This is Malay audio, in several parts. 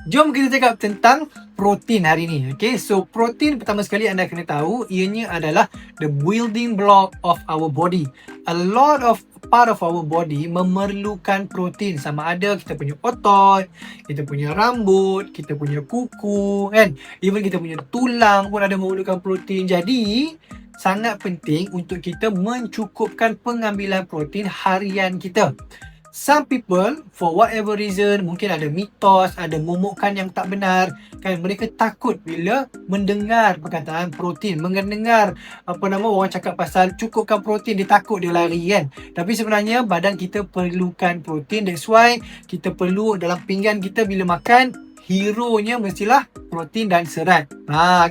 Jom kita cakap tentang protein hari ni. Okay, so protein pertama sekali anda kena tahu ianya adalah the building block of our body. A lot of part of our body memerlukan protein, sama ada kita punya otot, kita punya rambut, kita punya kuku, kan? Even kita punya tulang pun ada memerlukan protein. Jadi sangat penting untuk kita mencukupkan pengambilan protein harian kita. Some people, for whatever reason, mungkin ada mitos, ada momokan yang tak benar, kan? Mereka takut bila mendengar perkataan protein, mendengar orang cakap pasal cukupkan protein, dia takut, dia lari, kan? Tapi sebenarnya badan kita perlukan protein. That's why kita perlu dalam pinggan kita bila makan, hero-nya mestilah protein dan serat.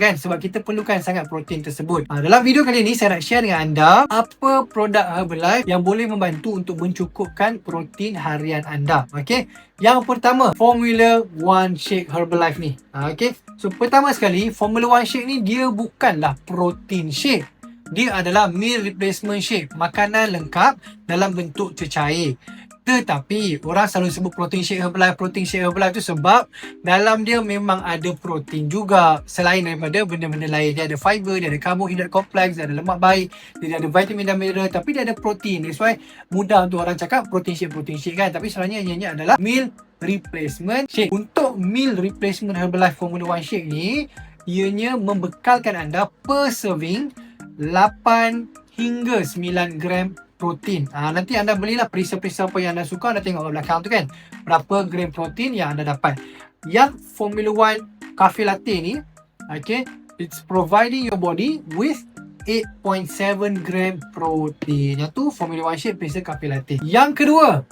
Kan? Sebab kita perlukan sangat protein tersebut. Dalam video kali ini saya nak share dengan anda apa produk Herbalife yang boleh membantu untuk mencukupkan protein harian anda. Okey. Yang pertama, Formula One Shake Herbalife ni. Okey. So pertama sekali, Formula One Shake ni dia bukanlah protein shake. Dia adalah meal replacement shake, makanan lengkap dalam bentuk cecair. Tetapi orang selalu sebut protein shake Herbalife tu sebab dalam dia memang ada protein juga. Selain daripada benda-benda lain, dia ada fiber, dia ada karbohidrat kompleks, dia ada lemak baik, dia ada vitamin dan mineral, tapi dia ada protein. That's why mudah untuk orang cakap protein shake kan. Tapi sebenarnya ianya adalah meal replacement shake. Untuk meal replacement Herbalife Formula One Shake ni, ianya membekalkan anda per serving 8 hingga 9 gram protein. Nanti anda belilah perisa-perisa apa yang anda suka, anda tengok kat belakang tu, kan, berapa gram protein yang anda dapat. Yang Formula One Cafe Latte ni, okay, it's providing your body with 8.7 gram protein. Yang tu Formula One Shake versus Cafe Latte. Yang kedua,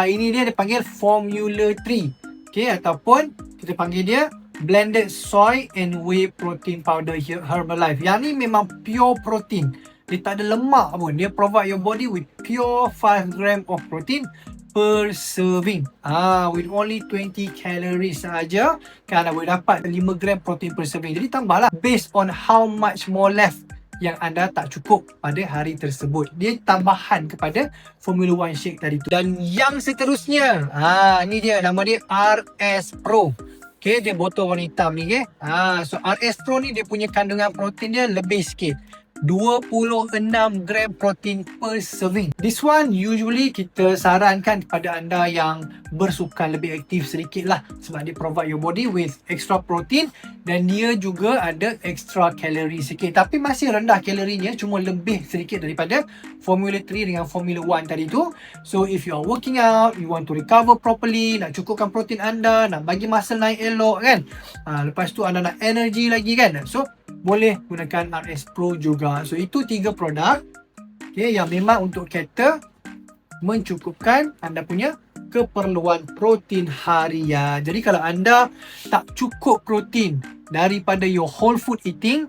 ini dia dipanggil Formula 3, okay, ataupun kita panggil dia blended soy and whey protein powder Herbalife. Yang ni memang pure protein. Dia tak ada lemak pun. Dia provide your body with pure 5 gram of protein per serving. With only 20 calories saja, kan anda boleh dapat 5 gram protein per serving. Jadi tambahlah based on how much more left yang anda tak cukup pada hari tersebut. Dia tambahan kepada Formula One Shake tadi tu. Dan yang seterusnya, ni dia, nama dia RS Pro. Okay, dia botol warna hitam ni, okay. So RS Pro ni dia punya kandungan protein dia lebih sikit. 26 gram protein per serving. This one usually kita sarankan kepada anda yang bersukan lebih aktif sedikit lah, sebab dia provide your body with extra protein dan dia juga ada extra kalori sikit. Tapi masih rendah kalorinya, cuma lebih sedikit daripada Formula 3 dengan Formula 1 tadi tu. So if you are working out, you want to recover properly, nak cukupkan protein anda, nak bagi muscle naik elok, kan, lepas tu anda nak energy lagi, kan, so boleh gunakan RS Pro juga. So itu 3 produk, okay, yang memang untuk cater mencukupkan anda punya keperluan protein harian. Jadi kalau anda tak cukup protein daripada your whole food eating,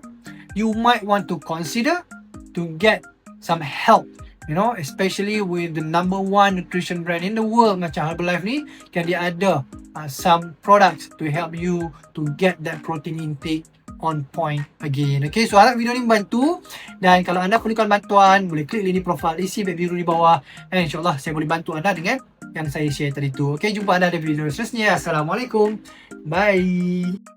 you might want to consider to get some help, especially with the number 1 nutrition brand in the world macam Herbalife ni, kan dia ada some products to help you to get that protein intake on point again. Okay, so harap video ni membantu, dan kalau anda perlukan bantuan, boleh klik link di profile, isi beg biru di bawah, dan insyaAllah saya boleh bantu anda dengan yang saya share tadi tu. Okay, jumpa anda di video seterusnya. Assalamualaikum, bye.